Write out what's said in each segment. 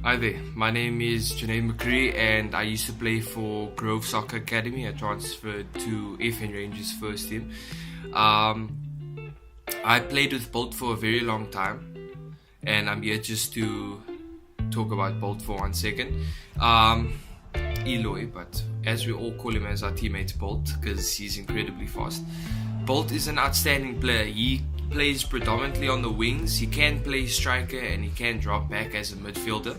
Hi there, my name is Junaid McCree and I used to play for Grove Soccer Academy. I transferred to FN Rangers first team. I played with Bolt for a very long time and I'm here just to talk about Bolt for 1 second. Eloi, but as we all call him as our teammate Bolt because he's incredibly fast. Bolt is an outstanding player. He plays predominantly on the wings. He can play striker and he can drop back as a midfielder.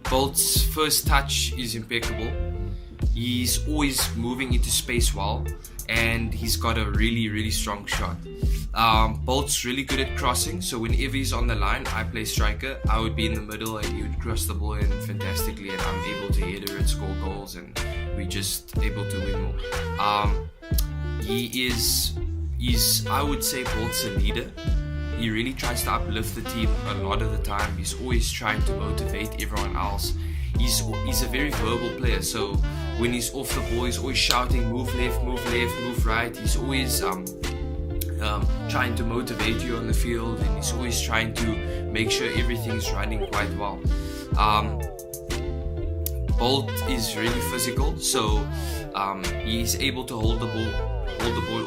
Bolt's first touch is impeccable. He's always moving into space well and he's got a really strong shot. Bolt's really good at crossing, so whenever he's on the line, I play striker. I would be in the middle and he would cross the ball in fantastically and I'm able to header and score goals and we're just able to win more. I would say Bolt's a leader. He really tries to uplift the team a lot of the time. He's always trying to motivate everyone else. He's a very verbal player, so when he's off the ball, he's always shouting, move left, move right. He's always trying to motivate you on the field and he's always trying to make sure everything's running quite well. Bolt is really physical, so he's able to hold the ball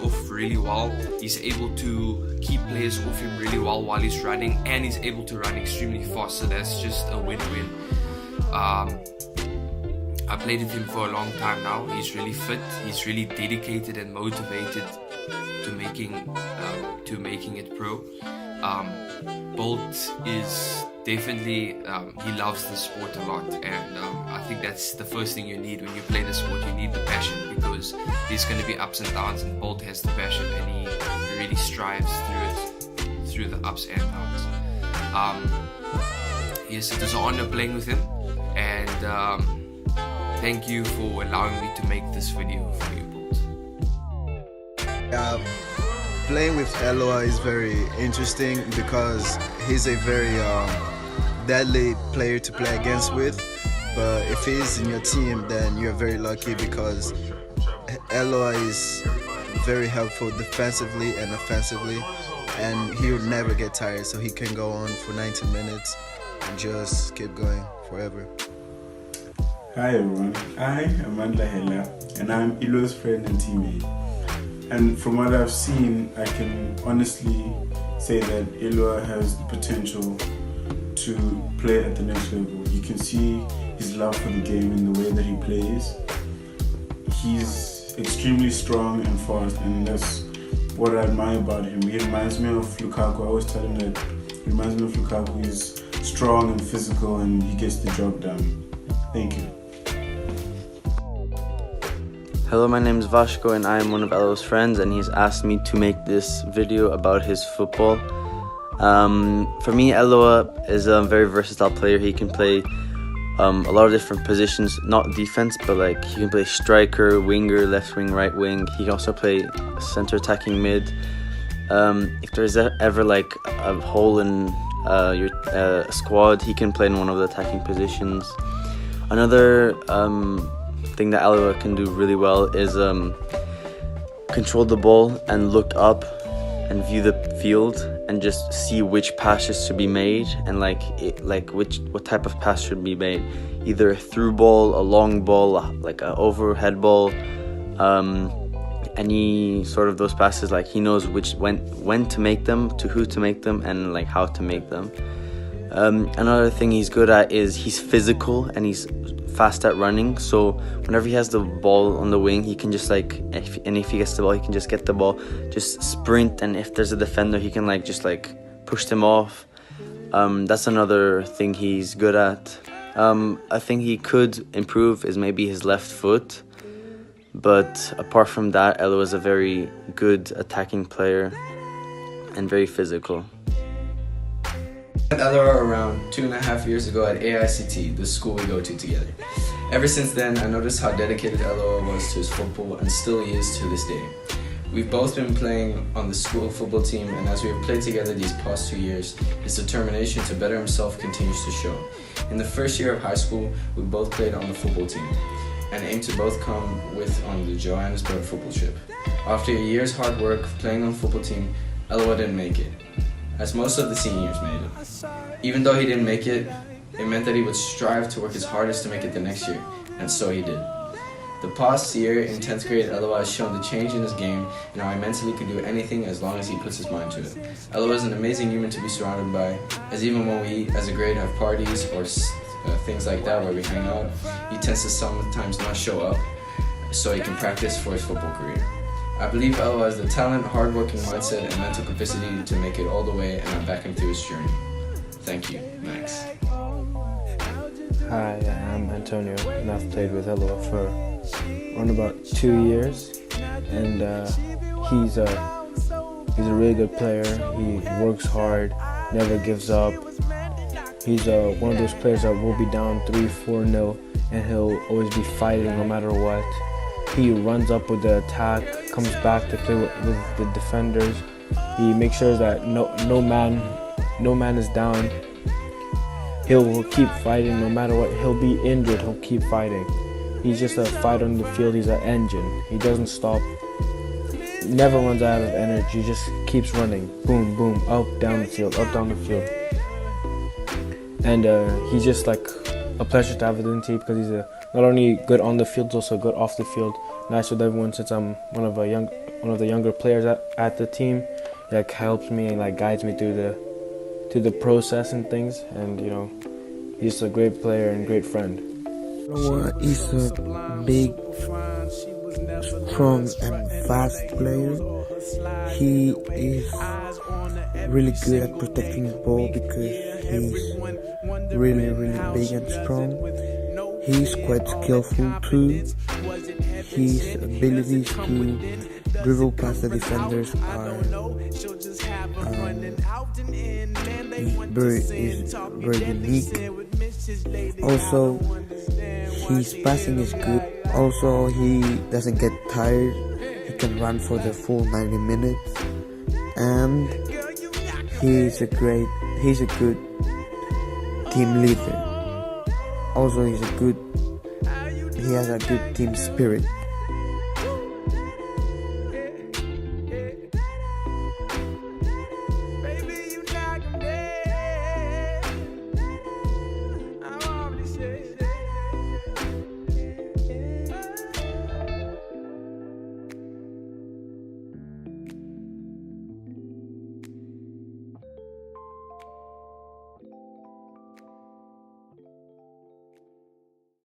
off really well. He's able to keep players off him really well while he's running, and he's able to run extremely fast, so that's just a win-win. I played with him for a long time now. He's really fit, he's really dedicated and motivated to making it pro. Bolt is definitely, he loves the sport a lot, and I think that's the first thing you need when you play the sport. You need the passion, because there's going to be ups and downs, and Bolt has the passion and he really strives through the ups and downs. Yes, it was an honor playing with him, and thank you for allowing me to make this video for you, Bolt. Playing with Eloi is very interesting because he's a very deadly player to play against with, but if he's in your team then you're very lucky because Eloi is very helpful defensively and offensively, and he will never get tired, so he can go on for 90 minutes and just keep going forever. Hi everyone, I am Amanda Hela and I'm Eloi's friend and teammate. And from what I've seen, I can honestly say that Eloi has the potential to play at the next level. You can see his love for the game in the way that he plays. He's extremely strong and fast, and that's what I admire about him. He reminds me of Lukaku. I always tell him that he reminds me of Lukaku. He's strong and physical and he gets the job done. Thank you. Hello, my name is Vashko and I am one of Eloi's friends, and he's asked me to make this video about his football. For me, Eloi is a very versatile player. He can play a lot of different positions, not defense, but like he can play striker, winger, left wing, right wing. He can also play center attacking mid. If there's ever like a hole in your squad, he can play in one of the attacking positions. Another thing that Eloi can do really well is control the ball and look up and view the field and just see which passes should be made, and what type of pass should be made, either a through ball, a long ball, like an overhead ball, any sort of those passes. Like he knows when to make them, to who to make them, and like how to make them. Another thing he's good at is he's physical and he's fast at running, so whenever he has the ball on the wing, he can just if he gets the ball, he can just get the ball, just sprint, and if there's a defender, he can push them off. That's another thing he's good at. I think he could improve is maybe his left foot, but apart from that, Eloi is a very good attacking player and very physical. I met Eloi around 2.5 years ago at AICT, the school we go to together. Ever since then, I noticed how dedicated Eloi was to his football, and still he is to this day. We've both been playing on the school football team, and as we have played together these past 2 years, his determination to better himself continues to show. In the first year of high school, we both played on the football team, and aimed to both come with on the Johannesburg football trip. After a year's hard work playing on the football team, Eloi didn't make it, as most of the seniors made it. Even though he didn't make it, It meant that he would strive to work his hardest to make it the next year, and so he did. The past year in 10th grade, Eloi has shown the change in his game and how he mentally can do anything as long as he puts his mind to it. Eloi is an amazing human to be surrounded by, as even when we, as a grade, have parties or things like that where we hang out, he tends to sometimes not show up so he can practice for his football career. I believe Eloi has the talent, hard-working mindset, and mental capacity to make it all the way, and I back him through his journey. Thank you, Max. Hi, I'm Antonio, and I've played with Eloi for around about 2 years, and he's a really good player. He works hard, never gives up. He's one of those players that will be down 3-4-0, and he'll always be fighting no matter what. He runs up with the attack, comes back to play with the defenders. He makes sure that no man is down. He'll keep fighting no matter what. He'll be injured, he'll keep fighting. He's just a fighter on the field. He's an engine. He doesn't stop. Never runs out of energy. He just keeps running. Boom, boom, up, down the field, up, down the field. And he's just like a pleasure to have in the team because he's not only good on the field, also good off the field. Nice with everyone since I'm one of the younger players at the team. He like helps me and like guides me through the process and things. And you know, he's a great player and great friend. Eloi is a big, strong and fast player. He is really good at protecting the ball because he's really big and strong. He's quite skillful too. His abilities to dribble past the defenders are very unique. Also, his passing is good. Also, he doesn't get tired. He can run for the full 90 minutes, and he's a good team leader. Also, he has a good team spirit.